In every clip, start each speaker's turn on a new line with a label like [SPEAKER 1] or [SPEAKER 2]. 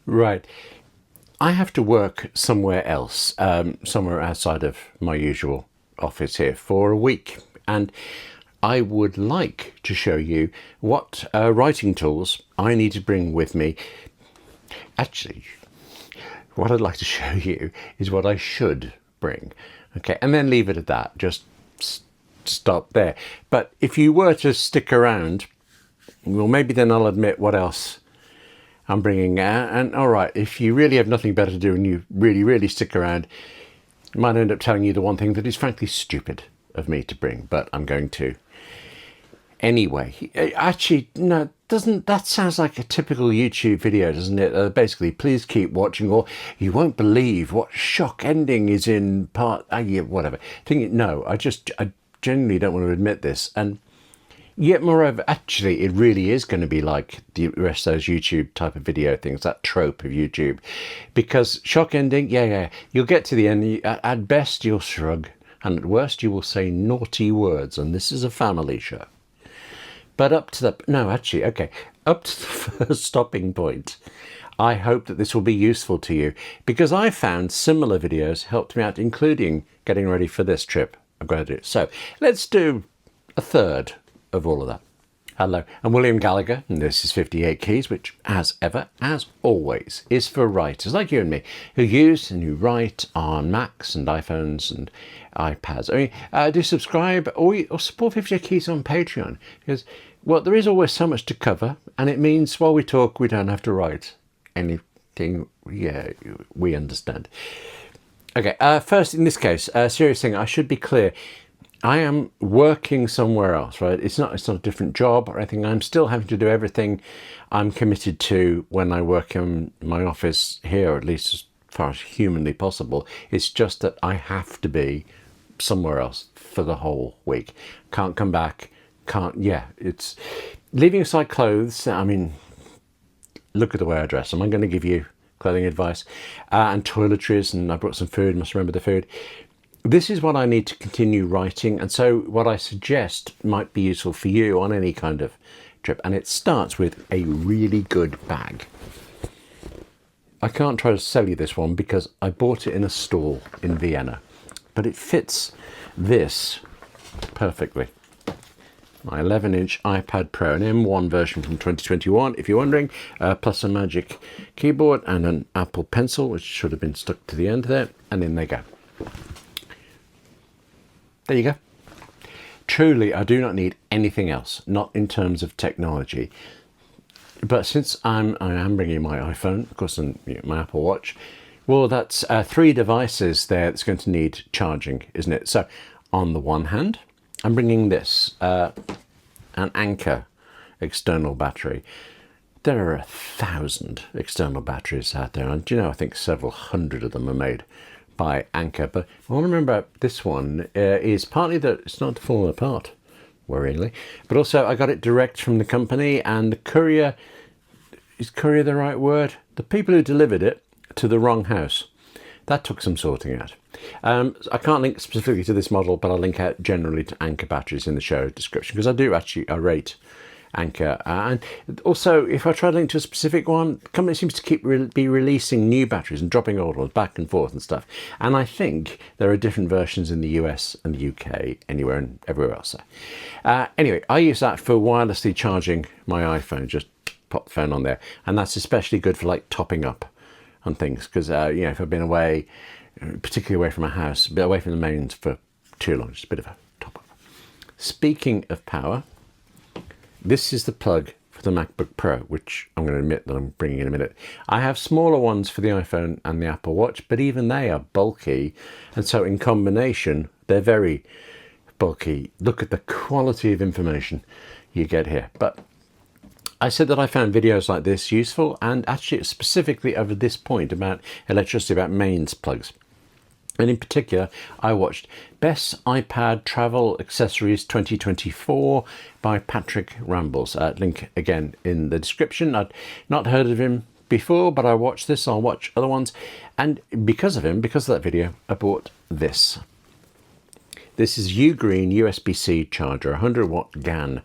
[SPEAKER 1] Right. I have to work somewhere else, somewhere outside of my usual office here for a week. And I would like to show you what writing tools I need to bring with me. Actually, what I'd like to show you is what I should bring. Okay, and then leave it at that. Just stop there. But if you were to stick around, well, maybe then I'll admit what else I'm bringing out. And all right, if you really have nothing better to do and you really stick around, I might end up telling you the one thing that is frankly stupid of me to bring, but I'm going to. Anyway, actually, no, that sounds like a typical YouTube video, doesn't it? Basically, please keep watching, or you won't believe what shock ending is in part, yeah, whatever. No, I genuinely don't want to admit this. And yet, moreover, actually, it really is going to be like the rest of those YouTube type of video things, that trope of YouTube. Because shock ending, yeah, you'll get to the end, at best you'll shrug, and at worst you will say naughty words, and this is a family show. But up to the first stopping point, I hope that this will be useful to you, because I found similar videos helped me out, including getting ready for this trip I'm going to do. So let's do a third of all of that. Hello, I'm William Gallagher, and this is 58 Keys, which, as ever, as always, is for writers like you and me, who use and who write on Macs and iPhones and iPads. I mean, do subscribe or support 58 Keys on Patreon, because, well, there is always so much to cover, and it means while we talk, we don't have to write anything. Yeah, we understand. Okay, first, in this case, serious thing, I should be clear. I am working somewhere else, right? It's not a different job or anything. I'm still having to do everything I'm committed to when I work in my office here, or at least as far as humanly possible. It's just that I have to be somewhere else for the whole week. Can't come back. It's leaving aside clothes. I mean, look at the way I dress. Am I going to give you clothing advice? And toiletries, and I brought some food, must remember the food. This is what I need to continue writing, and so what I suggest might be useful for you on any kind of trip, and it starts with a really good bag. I can't try to sell you this one because I bought it in a stall in Vienna, but it fits this perfectly. My 11-inch iPad Pro, an M1 version from 2021, if you're wondering, plus a Magic keyboard and an Apple Pencil, which should have been stuck to the end there, and in they go. There you go. Truly, I do not need anything else, not in terms of technology. But since I am bringing my iPhone, of course, and my Apple Watch, well, that's 3 devices there that's going to need charging, isn't it? So, on the one hand, I'm bringing this, an Anker external battery. There are 1,000 external batteries out there, and I think several hundred of them are made by Anker, but I want to remember this one is partly that it's not falling apart, worryingly, but also I got it direct from the company, and the courier, is courier the right word? The people who delivered it to the wrong house. That took some sorting out. I can't link specifically to this model, but I'll link out generally to Anker batteries in the show description, because I rate Anker, and also if I try to link to a specific one, the company seems to keep be releasing new batteries and dropping old ones back and forth and stuff, and I think there are different versions in the US and the UK, anywhere and everywhere else. Anyway, I use that for wirelessly charging my iPhone. Just pop the phone on there, and that's especially good for like topping up on things, because if I've been away, particularly away from my house, a bit away from the mains for too long, just a bit of a top up. Speaking of power, this is the plug for the MacBook Pro, which I'm going to admit that I'm bringing in a minute. I have smaller ones for the iPhone and the Apple Watch, but even they are bulky, and so in combination, they're very bulky. Look at the quality of information you get here. But I said that I found videos like this useful, and actually specifically over this point about electricity, about mains plugs. And in particular, I watched Best iPad Travel Accessories 2024 by Patrick Rambles. Link again in the description. I'd not heard of him before, but I watched this. I'll watch other ones. And because of him, because of that video, I bought this. This is UGreen USB-C charger, 100 watt GAN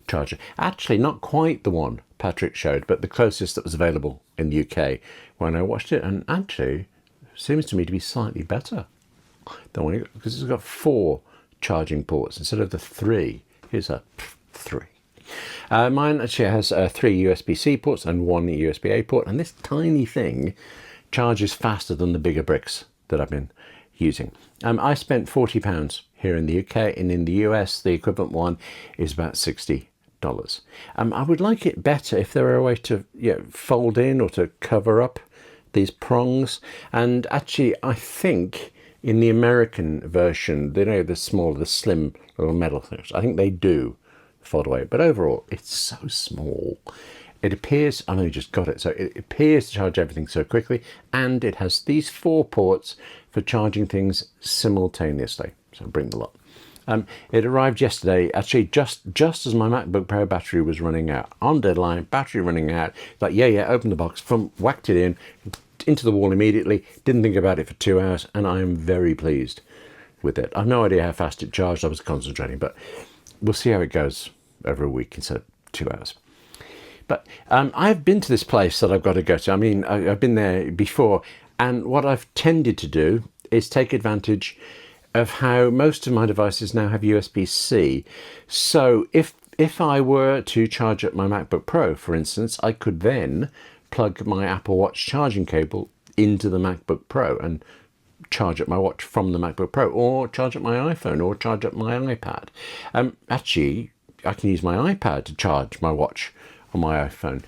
[SPEAKER 1] charger. Actually, not quite the one Patrick showed, but the closest that was available in the UK when I watched it, and actually seems to me to be slightly better than one, because it's got 4 charging ports instead of the 3. Here's a 3. Mine actually has 3 USB-C ports and 1 USB-A port, and this tiny thing charges faster than the bigger bricks that I've been using. I spent £40 here in the UK, and in the US the equivalent one is about $60. I would like it better if there were a way to fold in or to cover up these prongs, and actually I think in the American version, they know the small, the slim little metal things, I think they do fold away, but overall it's so small. It appears, I've only just got it, so it appears to charge everything so quickly, and it has these 4 ports for charging things simultaneously, so bring the lot. It arrived yesterday, actually just as my MacBook Pro battery was running out. On deadline, battery running out, like yeah, opened the box, whacked it in, into the wall immediately, didn't think about it for 2 hours, and I am very pleased with it. I've no idea how fast it charged, I was concentrating, but we'll see how it goes over a week instead of 2 hours. But I've been to this place that I've got to go to. I mean, I've been there before, and what I've tended to do is take advantage of how most of my devices now have USB-C. So if I were to charge up my MacBook Pro, for instance, I could then plug my Apple Watch charging cable into the MacBook Pro and charge up my watch from the MacBook Pro, or charge up my iPhone, or charge up my iPad. Actually, I can use my iPad to charge my watch on my iPhone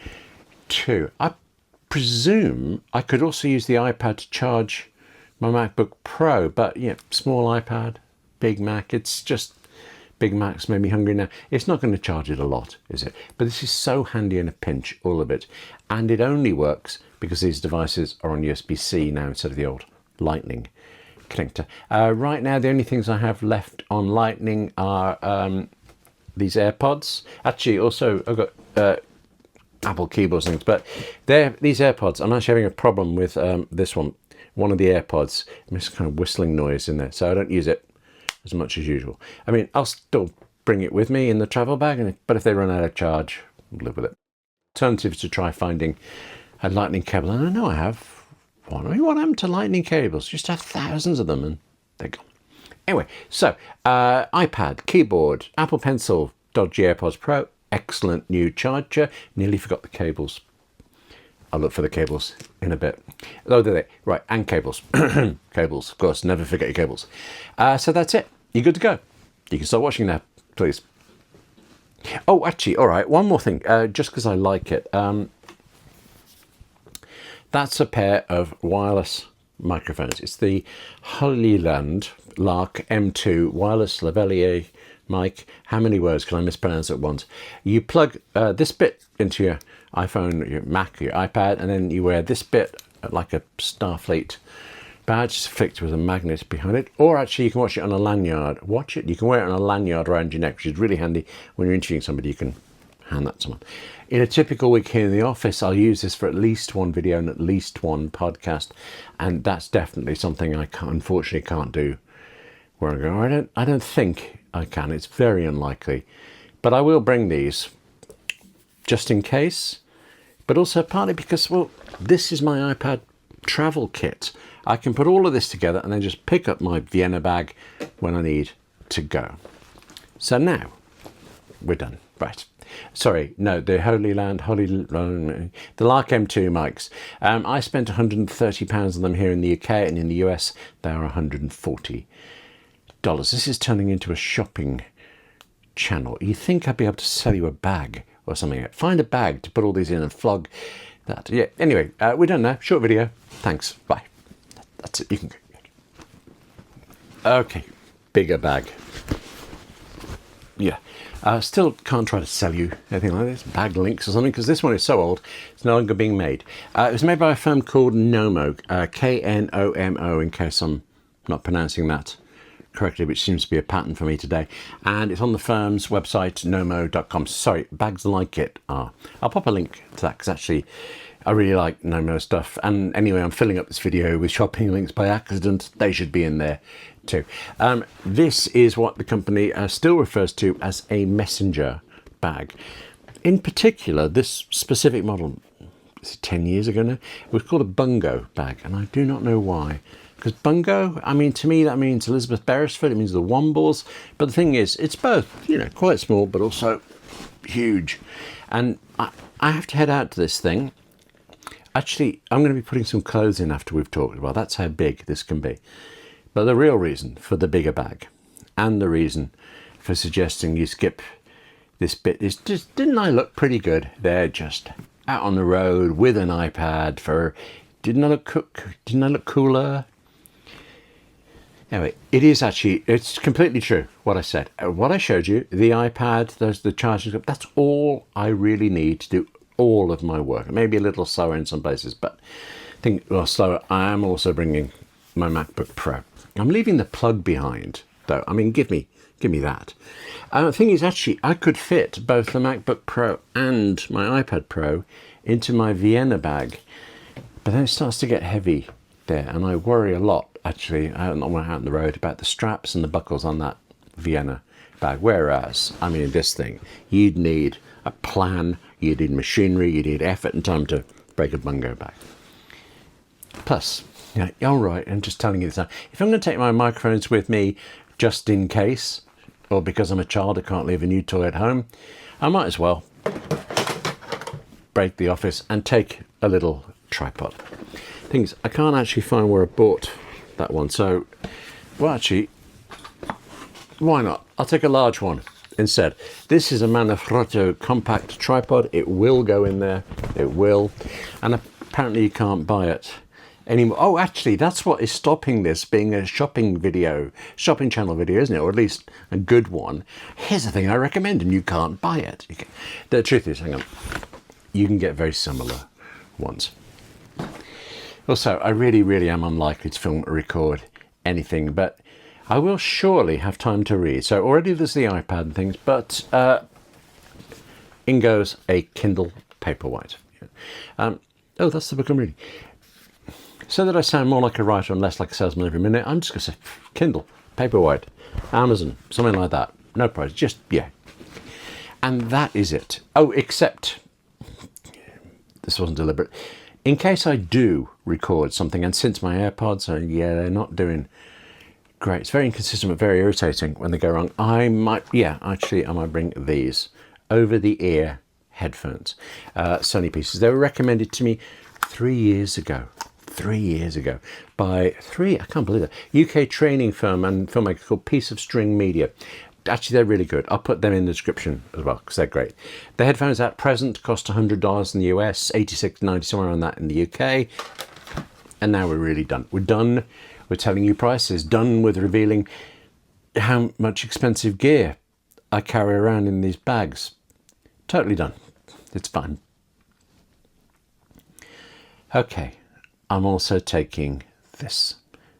[SPEAKER 1] too. I presume I could also use the iPad to charge my MacBook Pro, but small iPad, Big Mac, it's just, Big Mac's made me hungry now. It's not going to charge it a lot, is it? But this is so handy in a pinch, all of it. And it only works because these devices are on USB-C now instead of the old Lightning connector. Right now, the only things I have left on Lightning are these AirPods. Actually, also, I've got Apple keyboards and things, but these AirPods, I'm actually having a problem with this one of the AirPods. It makes a kind of whistling noise in there, so I don't use it as much as usual. I mean, I'll still bring it with me in the travel bag, but if they run out of charge, I'll live with it. Alternatives to try finding a Lightning cable, and I know I have one. I mean, what happened to Lightning cables? Just have thousands of them, and they're gone. Anyway, so iPad, keyboard, Apple Pencil, dodgy AirPods Pro, excellent new charger. Nearly forgot the cables. I'll look for the cables in a bit. Oh, there they right, and cables. Cables, of course, never forget your cables. So that's it. You're good to go. You can start watching now, please. Oh, actually, all right, one more thing, just because I like it. That's a pair of wireless microphones. It's the Hollyland Lark M2 wireless Lavalier mic. How many words can I mispronounce at once? You plug this bit into your iPhone, your Mac, your iPad, and then you wear this bit like a Starfleet badge fixed with a magnet behind it. Or actually, you can watch it on a lanyard. You can wear it on a lanyard around your neck, which is really handy when you're interviewing somebody. You can hand that to someone. In a typical week here in the office, I'll use this for at least one video and at least one podcast, and that's definitely something I unfortunately can't do where I go. I don't think I can. It's very unlikely, but I will bring these just in case, but also partly because, well, this is my iPad travel kit. I can put all of this together and then just pick up my Vienna bag when I need to go. So now we're done. Right. Sorry, no, the Hollyland, the Lark M2 mics. I spent £130 on them here in the UK, and in the US they are $140. This is turning into a shopping channel. You think I'd be able to sell you a bag or something? Find a bag to put all these in and flog that. Yeah. Anyway, we're done now. Short video. Thanks. Bye. That's it. You can go. Okay. Bigger bag. Yeah. Still can't try to sell you anything like this, bag links or something, because this one is so old, it's no longer being made. It was made by a firm called Knomo, K-N-O-M-O, in case I'm not pronouncing that correctly, which seems to be a pattern for me today. And it's on the firm's website, knomo.com. Sorry, bags like it are. I'll pop a link to that, because actually I really like Knomo stuff. And anyway, I'm filling up this video with shopping links by accident. They should be in there too. This is what the company still refers to as a messenger bag. in particular, this specific model, is it 10 years ago now? It was called a bungo bag, and I do not know why. Because bungo, I mean, to me that means Elisabeth Beresford, it means the Wombles. But the thing is, it's both, you know, quite small, but also huge. And I have to head out to this thing. Actually, I'm going to be putting some clothes in after we've talked about. That's how big this can be. But the real reason for the bigger bag, and the reason for suggesting you skip this bit, is just, didn't I look pretty good there, just out on the road with an iPad? Didn't I look cooler? Anyway, it's completely true what I said. What I showed you, the iPad, the charging, that's all I really need to do all of my work. Maybe a little slower in some places, but slower. I am also bringing my MacBook Pro. I'm leaving the plug behind, though. I mean, give me that. The thing is, actually, I could fit both the MacBook Pro and my iPad Pro into my Vienna bag, but then it starts to get heavy there, and I worry a lot, actually, out on the road, about the straps and the buckles on that Vienna bag. Whereas, I mean, this thing, you'd need a plan, you need machinery, you need effort and time to break a bungo bag. Plus, you know, all right, I'm just telling you this now. If I'm going to take my microphones with me just in case, or because I'm a child, I can't leave a new toy at home, I might as well break the office and take a little tripod. Things I can't actually find where I bought that one, so, well, actually, why not? I'll take a large one instead. This is a Manfrotto compact tripod. It will go in there. It will. And apparently you can't buy it anymore. Oh, actually, that's what is stopping this being a shopping channel video, isn't it? Or at least a good one. Here's the thing I recommend, and you can't buy it. The truth is, hang on, you can get very similar ones. Also, I really, really am unlikely to film or record anything, but I will surely have time to read. So already there's the iPad and things, but in goes a Kindle Paperwhite. Oh, that's the book I'm reading. So that I sound more like a writer and less like a salesman every minute, I'm just going to say Kindle Paperwhite, Amazon, something like that. No price, just, yeah. And that is it. Oh, except, this wasn't deliberate. In case I do record something, and since my AirPods are, they're not doing great. It's very inconsistent, but very irritating when they go wrong. I might bring these over-the-ear headphones, Sony pieces. They were recommended to me 3 years ago. 3 years ago by I can't believe it, UK training firm and filmmaker called Piece of String Media. Actually, they're really good. I'll put them in the description as well because they're great. The headphones at present cost $100 in the US, $86.90 somewhere around that in the UK. And now we're really done. We're done with telling you prices, done with revealing how much expensive gear I carry around in these bags. Totally done. It's fine. Okay, I'm also taking this.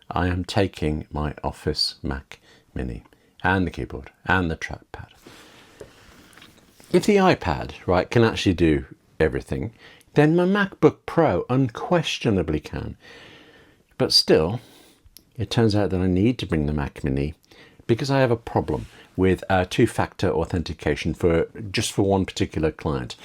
[SPEAKER 1] I am taking my Office Mac Mini and the keyboard and the trackpad. If the iPad, right, can actually do everything, then my MacBook Pro unquestionably can. But still, it turns out that I need to bring the Mac Mini because I have a problem with two-factor authentication for one particular client.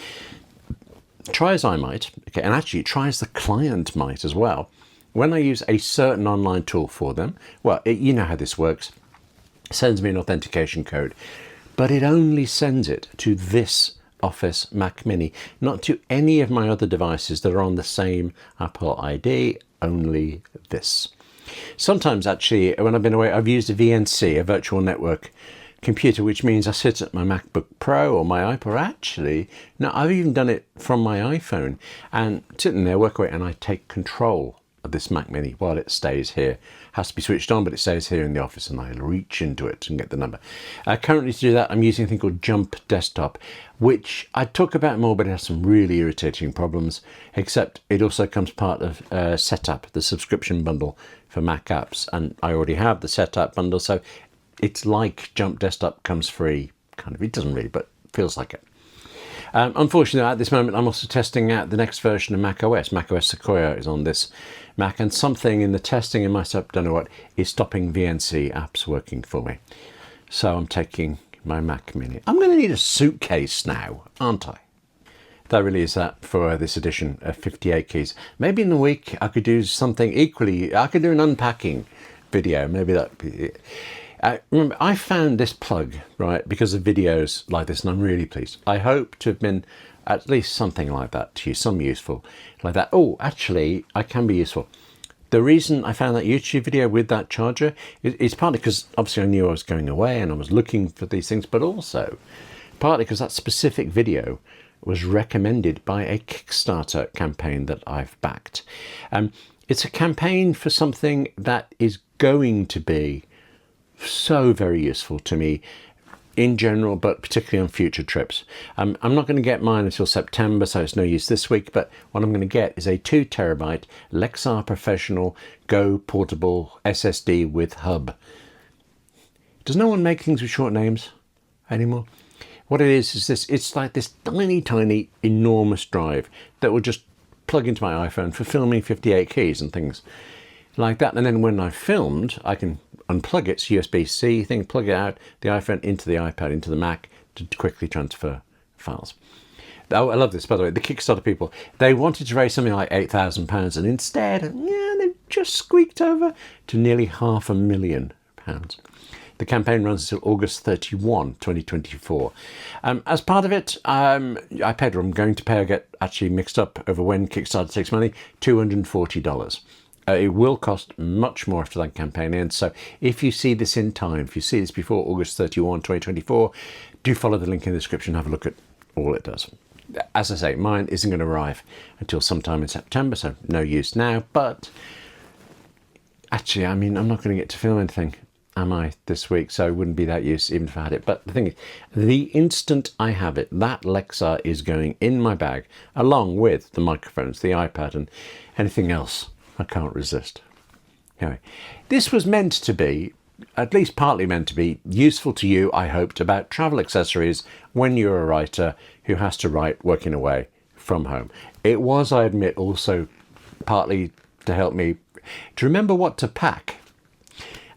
[SPEAKER 1] Try as I might, okay, and actually try as the client might as well. When I use a certain online tool for them, well, you know how this works. It sends me an authentication code, but it only sends it to this Office Mac Mini, not to any of my other devices that are on the same Apple ID, only this. Sometimes, actually, when I've been away, I've used a VNC, a virtual network computer, which means I sit at my MacBook Pro or my iPad. Actually, no, I've even done it from my iPhone and sitting there, work away, and I take control of this Mac Mini while it stays here. Has to be switched on, but it stays here in the office, and I reach into it and get the number. Currently, to do that, I'm using a thing called Jump Desktop, which I talk about more, but it has some really irritating problems, except it also comes part of Setup, the subscription bundle for Mac apps, and I already have the Setup bundle, so it's like Jump Desktop comes free, kind of. It doesn't really, but feels like it. Unfortunately, at this moment, I'm also testing out the next version of macOS. macOS Sequoia is on this Mac, and something in the testing in my setup, don't know what, is stopping VNC apps working for me. So I'm taking my Mac Mini. I'm going to need a suitcase now, aren't I? that really is that for this edition of 58 Keys. Maybe in a week I could do something equally. I could do an unpacking video. Maybe that. Remember, I found this plug, right, because of videos like this, and I'm really pleased. I hope to have been at least something like that to you, some useful like that. Oh, actually, I can be useful. The reason I found that YouTube video with that charger is partly because obviously I knew I was going away and I was looking for these things, but also partly because that specific video was recommended by a Kickstarter campaign that I've backed. It's a campaign for something that is going to be so very useful to me in general, but particularly on future trips. I'm not going to get mine until September, so it's no use this week, but what I'm going to get is a 2 terabyte Lexar Professional Go Portable SSD with hub. Does no one make things with short names anymore? What it is this, it's like this tiny, enormous drive that will just plug into my iPhone for filming 58 keys and things like that. And then when I've filmed, I can unplug its USB-C thing, plug it out, the iPhone into the iPad, into the Mac to quickly transfer files. Oh, I love this, by the way. The Kickstarter people, they wanted to raise something like £8,000 and instead, they just squeaked over to nearly £500,000. The campaign runs until August 31, 2024. As part of it, I'm going to pay, I get actually mixed up over when Kickstarter takes money, $240. It will cost much more after that campaign ends. So if you see this in time, if you see this before August 31, 2024, do follow the link in the description, have a look at all it does. As I say, mine isn't going to arrive until sometime in September, so no use now. But actually, I mean, I'm not going to get to film anything, am I, this week? So it wouldn't be that use even if I had it. But the thing is, the instant I have it, that Lexar is going in my bag, along with the microphones, the iPad, and anything else I can't resist. Anyway, this was meant to be, at least partly meant to be, useful to you, I hoped, about travel accessories when you're a writer who has to write working away from home. It was, I admit, also partly to help me to remember what to pack.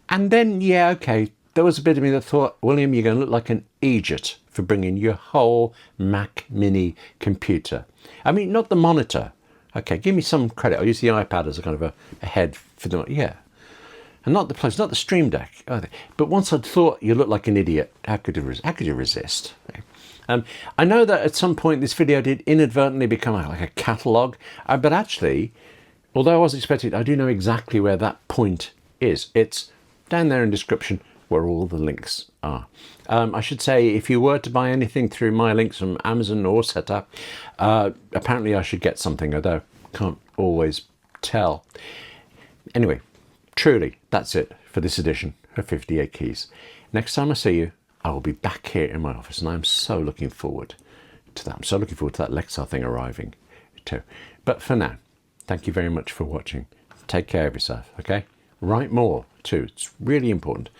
[SPEAKER 1] And then, yeah, okay, there was a bit of me that thought, William, you're going to look like an idiot for bringing your whole Mac Mini computer. I mean, not the monitor. Okay, give me some credit. I'll use the iPad as a kind of a head for the, yeah. And not the place, not the Stream Deck either. But once I'd thought you look like an idiot, how could you resist? I know that at some point this video did inadvertently become like a catalogue, but actually, although I was expecting, I do know exactly where that point is. It's down there in the description where all the links are. I should say, if you were to buy anything through my links from Amazon or Setup, apparently I should get something, although can't always tell. Anyway, truly, that's it for this edition of 58 Keys. Next time I see you, I will be back here in my office, and I'm so looking forward to that. I'm so looking forward to that Lexar thing arriving too. But for now, thank you very much for watching. Take care of yourself, okay? Write more too, it's really important,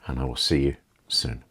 [SPEAKER 1] and I will see you soon.